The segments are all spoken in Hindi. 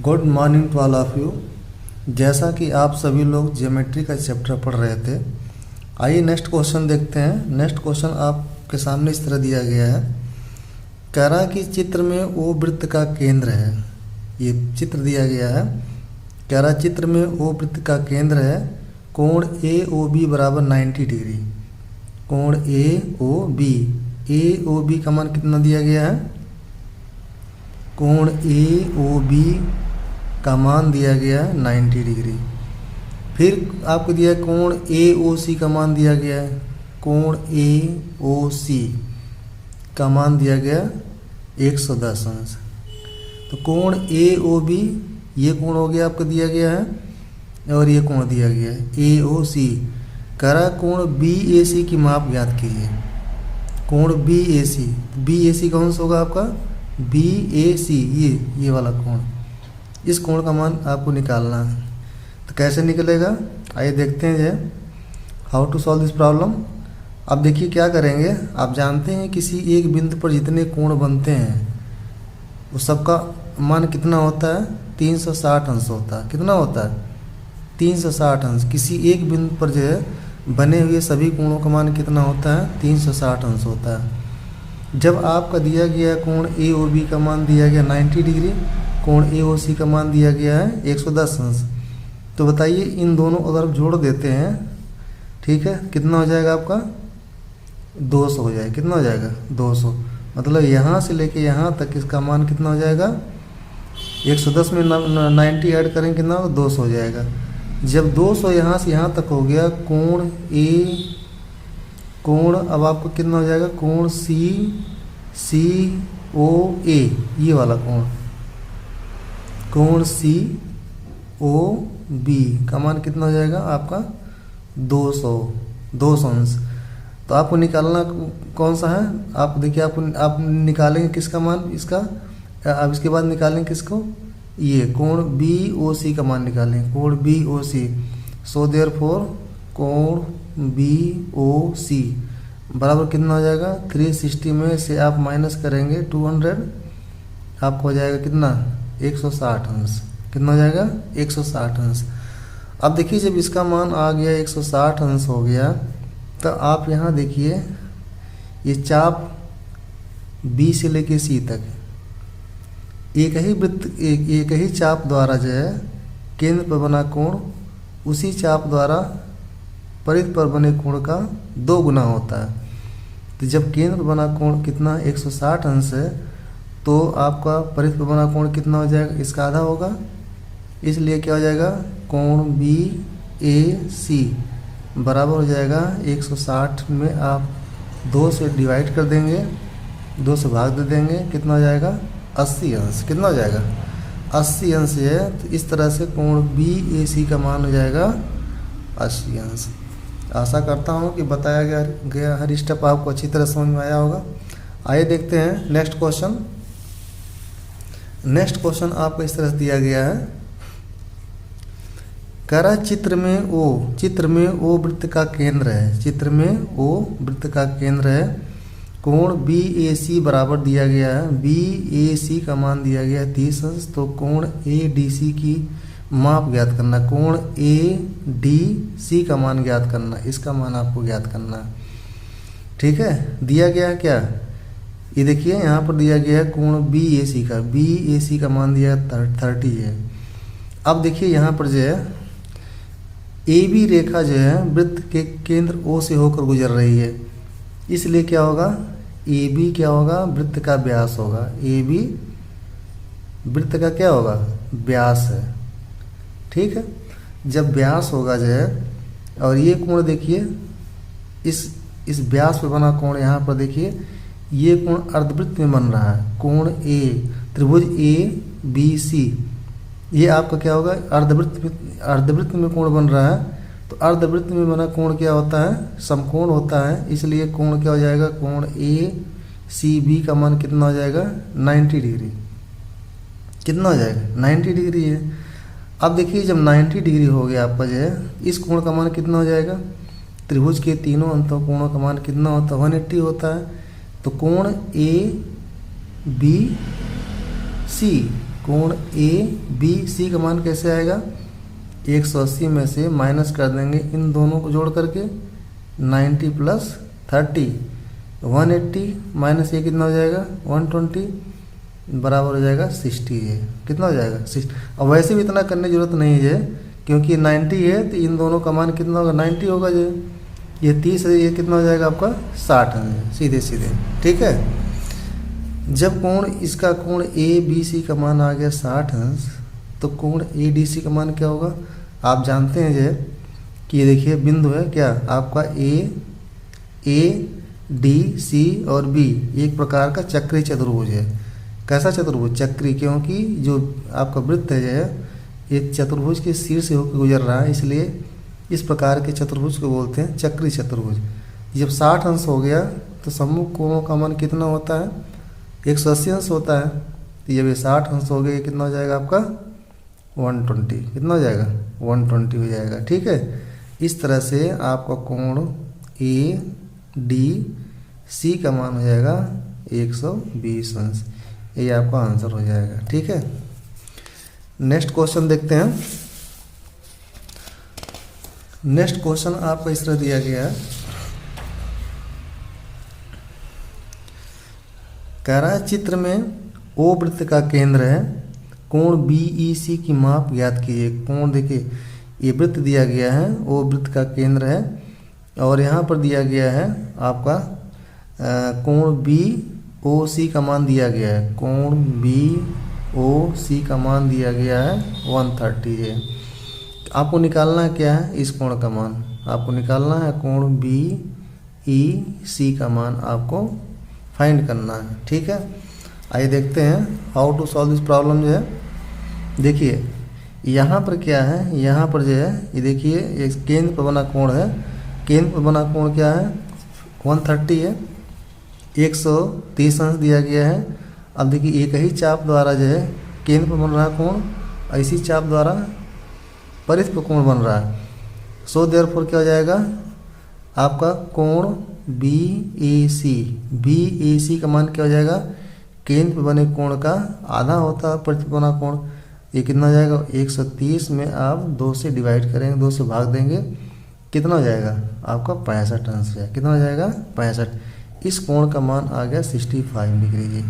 Good morning to all of you. जैसा कि आप सभी लोग ज्योमेट्री का चैप्टर पढ़ रहे थे, आइए नेक्स्ट क्वेश्चन देखते हैं। नेक्स्ट क्वेश्चन आपके सामने इस तरह दिया गया है। कह रहा कि चित्र में ओ वृत्त का केंद्र है। ये चित्र दिया गया है। कह रहा चित्र में ओ वृत्त का केंद्र है, कोण ए ओ बी बराबर 90 डिग्री। कोण ए ओ बी का मान कितना दिया गया है? कोण ए ओ बी का मान दिया गया है 90 डिग्री। फिर आपको दिया है कोण ए ओ सी का मान दिया गया है। कोण ए ओ सी का मान दिया गया 110 अंश। तो कोण ए ओ बी ये कोण हो गया आपको दिया गया है, और ये कोण दिया गया है ए ओ सी। कह रहा कोण बी ए सी की माप ज्ञात कीजिए। कोण बी ए सी कौन सा होगा आपका? बी ए सी, ये वाला कोण। इस कोण का मान आपको निकालना है। तो कैसे निकलेगा, आइए देखते हैं जो how to solve this problem. अब देखिए क्या करेंगे। आप जानते हैं किसी एक बिंदु पर जितने कोण बनते हैं उस सबका मान कितना होता है? 360 अंश होता है। कितना होता है? 360 अंश। किसी एक बिंदु पर जो है बने हुए सभी कोणों का मान कितना होता है? 360 अंश होता है। जब आपका दिया गया कोण ए ओ बी का मान दिया गया 90 डिग्री, कोण ए ओ सी का मान दिया गया है 110 अंश, तो बताइए इन दोनों अगर जोड़ देते हैं, ठीक है, कितना हो जाएगा आपका? 200 हो जाएगा। कितना हो जाएगा? 200। मतलब यहाँ से लेके यहाँ तक इसका मान कितना हो जाएगा? 110 में 90 ऐड करेंगे कितना होगा? 200 हो जाएगा। जब 200 यहाँ से यहाँ तक हो गया, कोण अब आपको कितना हो जाएगा? कोण सी ओ ए, ये वाला कोण सी ओ बी का मान कितना हो जाएगा आपका? 200 अंश। तो आपको निकालना कौन सा है? आप देखिए, आप निकालेंगे किसका मान? इसका। अब इसके बाद निकालेंगे किसको? ये कोण बी ओ सी का मान निकालेंगे। कोण बी ओ सी। सो देयरफॉर कोण बी ओ सी बराबर कितना हो जाएगा? 360 में से आप माइनस करेंगे 200, आपको हो जाएगा कितना? 160 अंश। कितना हो जाएगा? 160 अंश। अब देखिए जब इसका मान आ गया 160 अंश हो गया, तो आप यहाँ देखिए ये चाप बी से लेके सी तक एक ही चाप द्वारा जो है केंद्र पर बना कोण उसी चाप द्वारा परिध पर बने कोण का 2 गुना होता है। तो जब केंद्र पर बना कोण कितना 160 अंश है, तो आपका परिध पर बना कोण कितना हो जाएगा? इसका आधा होगा। इसलिए क्या हो जाएगा? कोण बी ए सी बराबर हो जाएगा 160 में आप 2 से डिवाइड कर देंगे, 2 से भाग दे देंगे, कितना हो जाएगा? 80 अंश। कितना हो जाएगा? 80 अंश है। तो इस तरह से कोण बी ए सी का मान हो जाएगा 80 अंश। आशा करता हूँ कि बताया गया हर स्टेप आपको अच्छी तरह समझ में आया होगा। आइए देखते हैं नेक्स्ट क्वेश्चन। नेक्स्ट क्वेश्चन आपको इस तरह से दिया गया है। कह रहा चित्र में ओ वृत्त का केंद्र है। चित्र में ओ वृत्त का केंद्र है। कोण बी ए सी बराबर दिया गया है। बी ए सी का मान दिया गया है 30 अंश। तो कोण ए डी सी की माप ज्ञात करना। कोण ए डी सी का मान ज्ञात करना। इसका मान आपको ज्ञात करना है, ठीक है। दिया गया है क्या? ये देखिए यहाँ पर दिया गया है कोण बी ए सी का मान दिया 30 है। अब देखिए यहाँ पर जो है ए बी रेखा जो है वृत्त के केंद्र ओ से होकर गुजर रही है। इसलिए क्या होगा? ए बी क्या होगा? वृत्त का व्यास होगा। ए बी वृत्त का क्या होगा? व्यास है, ठीक है। जब व्यास होगा जो है, और ये कोण देखिए इस व्यास पर बना कोण, यहाँ पर देखिए ये कोण अर्धवृत्त में बन रहा है। कोण ए त्रिभुज ए बी सी, ये आपका क्या होगा? अर्धवृत्त में कोण बन रहा है। तो अर्धवृत्त में बना कोण क्या होता है? समकोण होता है। इसलिए कोण क्या हो जाएगा? कोण ए सी बी का मान कितना हो जाएगा? 90 डिग्री। कितना हो जाएगा? 90 डिग्री है। अब देखिए जब 90 डिग्री हो गया आपका जो है, इस कोण का मान कितना हो जाएगा? त्रिभुज के तीनों अंतों कोणों का मान कितना होता है? 180 होता है। तो कोण ए बी सी कोण ए बी सी का मान कैसे आएगा, 180 में से माइनस कर देंगे इन दोनों को जोड़ करके 90 प्लस 30, 180 माइनस ये कितना हो जाएगा 120 बराबर हो जाएगा 60 है। कितना हो जाएगा 60। अब वैसे भी इतना करने की जरूरत नहीं है क्योंकि 90 है तो इन दोनों का मान कितना होगा 90 होगा, जो ये 30 है, ये कितना हो जाएगा आपका 60 है, सीधे सीधे। ठीक है, जब कोण इसका कोण ए बी सी का मान आ गया 60 अंश तो कोण ए डी सी का मान क्या होगा, आप जानते हैं जो कि ये देखिए बिंदु है क्या आपका ए डी सी और बी एक प्रकार का चक्रीय चतुर्भुज है। कैसा चतुर्भुज, चक्री, क्योंकि जो आपका वृत्त है जो ये चतुर्भुज के शीर्ष से होकर गुजर रहा है, इसलिए इस प्रकार के चतुर्भुज को बोलते हैं चक्री चतुर्भुज। जब 60 अंश हो गया तो सम्मुख कोणों का मान कितना होता है 180 अंश होता है, तो जब ये 60 अंश हो गया कितना हो जाएगा आपका 120, कितना हो जाएगा 120 हो जाएगा। ठीक है, इस तरह से आपका कोण ए डी सी का मान हो जाएगा 120 अंश, ये आपका आंसर हो जाएगा। ठीक है, नेक्स्ट क्वेश्चन देखते हैं। नेक्स्ट क्वेश्चन आपको इस तरह दिया गया है, कह रहा है चित्र में ओ वृत्त का केंद्र है, कोण बी ई सी की माप ज्ञात कीजिए। कोण देखिए ये वृत्त दिया गया है, ओ वृत्त का केंद्र है और यहाँ पर दिया गया है आपका कोण बी ओ सी का मान दिया गया है, कोण बी ओ सी का मान दिया गया है 130 है। आपको निकालना क्या है इस कोण का मान, आपको निकालना है कोण बी ई सी का मान आपको फाइंड करना है। ठीक है, आइए देखते हैं how to solve this problem. जो है देखिए यहाँ पर क्या है, यहाँ पर जो है ये देखिए ये केंद्र पर बना कोण है, केंद्र पर बना कोण क्या है 130 है, 130 अंश दिया गया है। अब देखिए एक ही चाप द्वारा जो है केंद्र पर बन रहा है कोण, इसी चाप द्वारा परिध पर कोण बन रहा है। सो देयरफॉर क्या हो जाएगा आपका कोण बी ए सी का मान क्या हो जाएगा, केंद्र पर बने कोण का आधा होता है परिध पर बना कोण, ये कितना हो जाएगा 130 में आप 2 से डिवाइड करेंगे, 2 से भाग देंगे, कितना हो जाएगा आपका 65 अंश हो जाएगा। कितना हो जाएगा 65। इस कोण का मान आ गया 65 लिख लीजिए।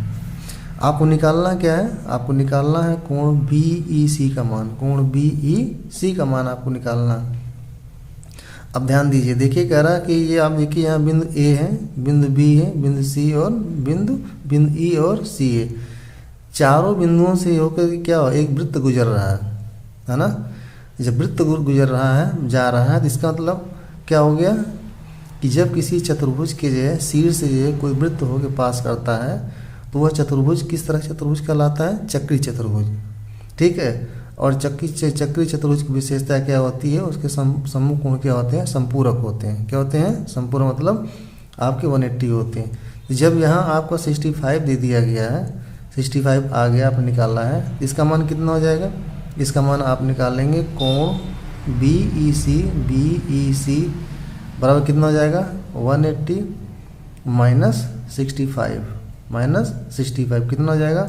आपको निकालना क्या है, आपको निकालना है कोण बी ई सी का मान, कोण बी ई सी का मान आपको निकालना है। अब ध्यान दीजिए, देखिए कह रहा है कि ये आप देखिए यहाँ बिंदु ए है, बिंदु बी है, बिंदु सी और बिंदु ई और सी है। चारों बिंदुओं से होकर क्या हो एक वृत्त गुजर रहा है ना। जब वृत्त गुजर रहा है जा रहा है तो इसका मतलब क्या हो गया कि जब किसी चतुर्भुज के जो है शीर्ष से जो है कोई वृत्त होकर पास करता है तो वह चतुर्भुज किस तरह चतुर्भुज कहलाता है, चक्री चतुर्भुज। ठीक है, और चक्री चतुर्भुज की विशेषता क्या होती है, उसके सम्मुख कोण क्या होते हैं, संपूरक होते हैं। क्या होते हैं, संपूरक, मतलब आपके 180 होते हैं। जब यहाँ आपको 65 दे दिया गया है, 65 आ गया, आपने निकालना है, इसका मान कितना हो जाएगा, इसका मान आप निकालेंगे कोण बी ई सी बराबर कितना हो जाएगा 180 माइनस 65 कितना हो जाएगा,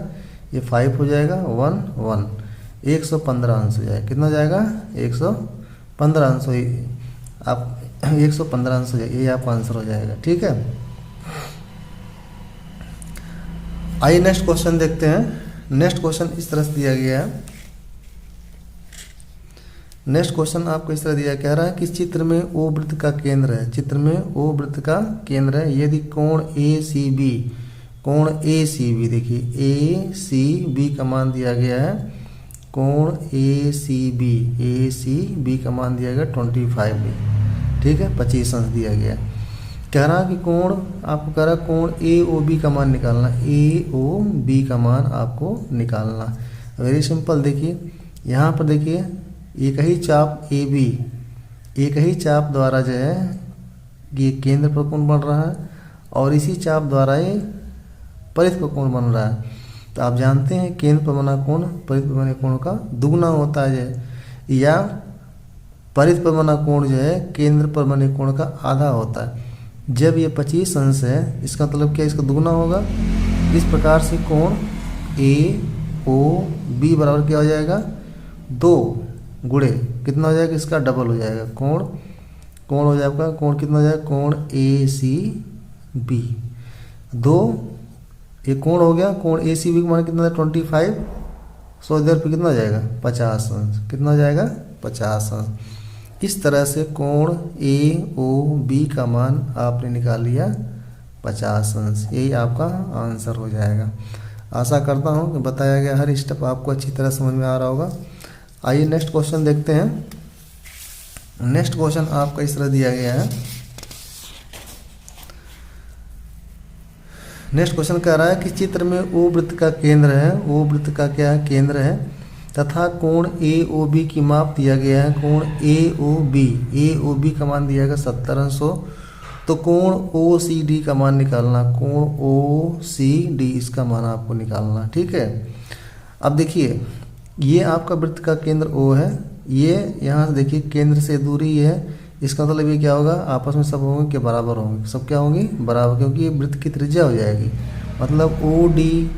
ये 5 हो जाएगा 115 अंश हो जाएगा। कितना हो जाएगा 115 अंश हो, आप 115 अंश हो जाएगा, ये आपका आंसर हो जाएगा। ठीक है, आइए नेक्स्ट क्वेश्चन देखते हैं। नेक्स्ट क्वेश्चन इस तरह से दिया गया है। नेक्स्ट क्वेश्चन आपको इस तरह दिया कह रहा है कि चित्र में ओ वृत्त का केंद्र है, चित्र में ओ वृत्त का केंद्र है, यदि कोण ए सी बी देखिए ए सी बी का मान दिया गया है, कोण ए सी बी का मान दिया गया 25 ठीक है, 25 अंश दिया गया। कह रहा कि कोण आपको कह रहा कोण ए ओ बी का मान निकालना, ए ओ बी का मान आपको निकालना। वेरी सिंपल, देखिए यहाँ पर देखिए एक ही चाप ए बी, एक ही चाप द्वारा जो है ये केंद्र पर कोण बन रहा है और इसी चाप द्वारा ये परिध पर कोण बन रहा है। तो आप जानते हैं केंद्र पर बना कोण परिध पर बने कोण का दुगुना होता है, या परिध पर बना कोण जो है केंद्र पर बने कोण का आधा होता है। जब ये 25 अंश है, इसका मतलब क्या, इसका दुगुना होगा। इस प्रकार से कोण ए ओ बी बराबर क्या हो जाएगा, 2 गुणे कितना हो जाएगा, इसका डबल हो जाएगा, कोण हो जाएगा, कोण कितना हो जाएगा, कोण ए सी बी, 2 ये कोण हो गया, कोण ए सी बी का मान कितना है 25, सो इधर पे कितना हो जाएगा 50 अंश, कितना हो जाएगा 50 अंश। इस तरह से कोण ए ओ बी का मान आपने निकाल लिया 50 अंश, यही आपका आंसर हो जाएगा। आशा करता हूँ कि बताया गया हर स्टेप आपको अच्छी तरह समझ में आ रहा होगा। आइए नेक्स्ट क्वेश्चन देखते हैं। नेक्स्ट क्वेश्चन आपका इस तरह दिया गया है। नेक्स्ट क्वेश्चन कह रहा है कि चित्र में ओ वृत्त का केंद्र है, ओ वृत्त का क्या है, केंद्र है, तथा कोण ए ओ बी की माप दिया गया है। कोण ए ओ बी का मान दिया गया 70 अंश हो, तो कोण ओ सी डी का मान निकालना, कोण ओ सी डी इसका मान आपको निकालना, ठीक है। अब देखिए ये आपका वृत्त का केंद्र ओ है, ये यहाँ से देखिए केंद्र से दूरी ये है, इसका मतलब ये क्या होगा, आपस में सब होंगे कि बराबर होंगे, सब क्या होंगे बराबर, क्योंकि ये वृत्त की त्रिज्या हो जाएगी। मतलब ओ डी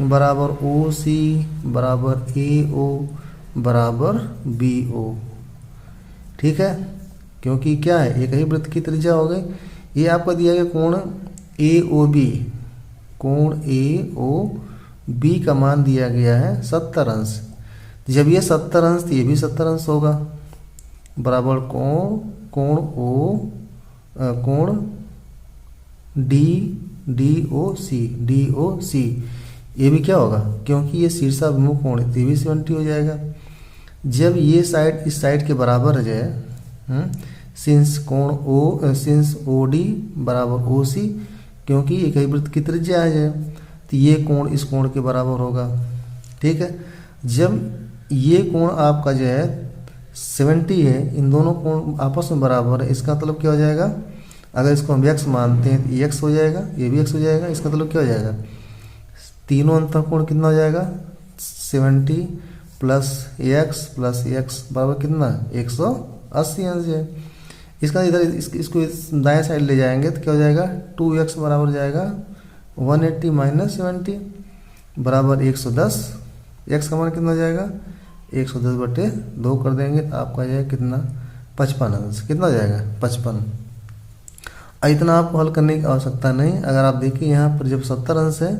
बराबर ओ सी बराबर ए ओ बराबर बी ओ, ठीक है, क्योंकि क्या है एक ही वृत्त की त्रिज्या हो गई। ये आपका दिया गया कोण ए ओ बी, कोण ए ओ बी का मान दिया गया है 70 अंश। जब ये 70 अंश तो ये भी 70 अंश होगा, बराबर कोण ओ कोण डी ओ सी, ये भी क्या होगा, क्योंकि ये शीर्षाभिमुख कोण है तो ये भी 70 हो जाएगा। जब ये साइड इस साइड के बराबर हो जाए, सिंस ओ डी बराबर ओ सी, क्योंकि एक ही वृत्त की त्रिज्या आ जाए तो ये कोण इस कोण के बराबर होगा, ठीक है। जब ये कोण आपका जो है 70 है, इन दोनों कोण आपस में बराबर है, इसका मतलब क्या हो जाएगा, अगर इसको हम x मानते हैं तो ये x हो जाएगा, ये भी x हो जाएगा, इसका मतलब क्या हो जाएगा, तीनों अंतर कोण कितना हो जाएगा 70 प्लस x बराबर कितना 180 अंश है। इसका इधर इसको दाएं साइड ले जाएंगे तो क्या हो जाएगा 2x बराबर हो जाएगा 180 माइनस 70 बराबर 110, x का मान कितना हो जाएगा 110/2 कर देंगे तो आपका जाएगा कितना 55 अंश, कितना हो जाएगा 55। इतना आपको हल करने की आवश्यकता नहीं। अगर आप देखिए यहाँ पर जब 70 अंश है,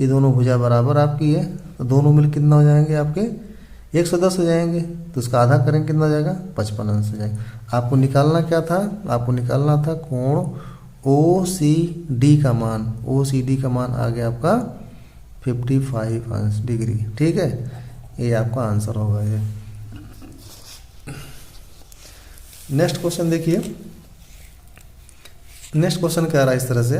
ये दोनों भुजा बराबर आपकी है, तो दोनों मिल कितना हो जाएंगे आपके 110 हो जाएंगे, तो उसका आधा करेंगे कितना हो जाएगा 55 अंश हो जाएगा। आपको निकालना क्या था, आपको निकालना था कोण ओ सी डी का मान, ओ सी डी का मान आ गया आपका 55 अंश डिग्री, ठीक है, ये आपका आंसर होगा ये। नेक्स्ट क्वेश्चन देखिए। नेक्स्ट क्वेश्चन कह रहा है इस तरह से,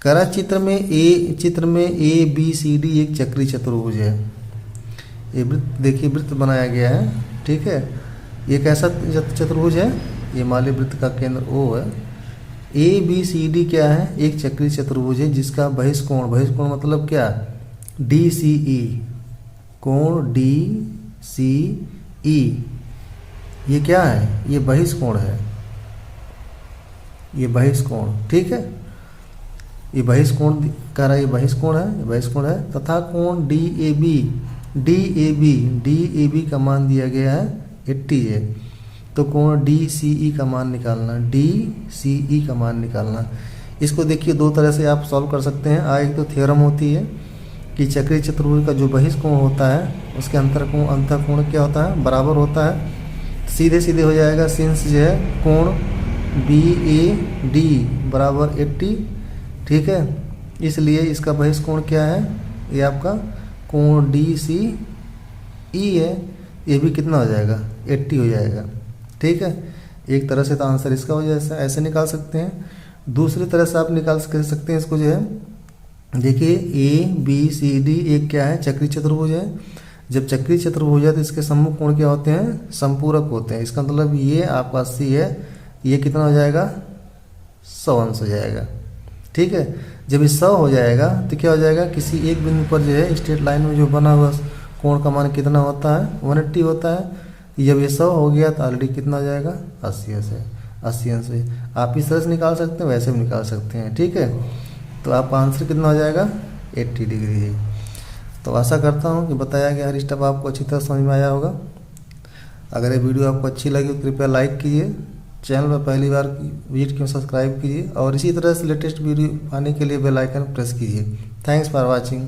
कह रहा है चित्र में ए बी सी डी एक चक्रीय चतुर्भुज है। ये वृत्त देखिए वृत्त बनाया गया है, ठीक है। ये कैसा चतुर्भुज है, ये माली वृत्त का केंद्र O है। ए बी सी डी क्या है, एक चक्रीय चतुर्भुज है जिसका बहिष्कोण मतलब क्या डी सी ई, कोण डी सी ई, ये क्या है, ये बहिष्कोण है, ये बहिष्कोण, ठीक है। ये बहिष्कोण कह रहा है, ये बहिष्कोण है, तथा कोण डी ए बी का मान दिया गया है 80 है, तो कोण डी सी ई का मान निकालना, इसको देखिए दो तरह से आप सॉल्व कर सकते हैं। एक तो थ्योरम होती है कि चक्रीय चतुर्भुज का जो बहिष्कोण होता है उसके अंतःकोण क्या होता है, बराबर होता है, सीधे हो जाएगा। सिंस जो है कोण बी ए डी बराबर 80, ठीक है, इसलिए इसका बहिष्कोण क्या है, ये आपका कोण डी सी ई है, ये भी कितना हो जाएगा 80 हो जाएगा, ठीक है। एक तरह से तो आंसर इसका हो जाए ऐसे निकाल सकते हैं। दूसरी तरह से आप निकाल सकते हैं इसको जो है, देखिए ए बी सी डी एक क्या है चक्रीय चतुर्भुज है। जब चक्रीय चतुर्भुज है तो इसके सम्मुख कोण क्या होते हैं, संपूरक होते हैं। इसका मतलब ये आपका 80 है, ये कितना हो जाएगा 100 अंश हो जाएगा, ठीक है। जब ये 100 हो जाएगा तो क्या हो जाएगा, किसी एक बिंदु पर जो है स्ट्रेट लाइन में जो बना हुआ कोण का मान कितना होता है 180 होता है। जब ये 100 हो गया तो ऑलरेडी कितना हो जाएगा 80 अंश। आप इस तरह से निकाल सकते हैं, वैसे भी निकाल सकते हैं, ठीक है। तो आपका आंसर कितना हो जाएगा 80 डिग्री है। तो आशा करता हूँ कि बताया गया हर स्टेप आपको अच्छी तरह समझ में आया होगा। अगर ये वीडियो आपको अच्छी लगी तो कृपया लाइक कीजिए, चैनल पर पहली बार विजिट किए सब्सक्राइब कीजिए और इसी तरह से लेटेस्ट वीडियो पाने के लिए बेल आइकन प्रेस कीजिए। Thanks for watching.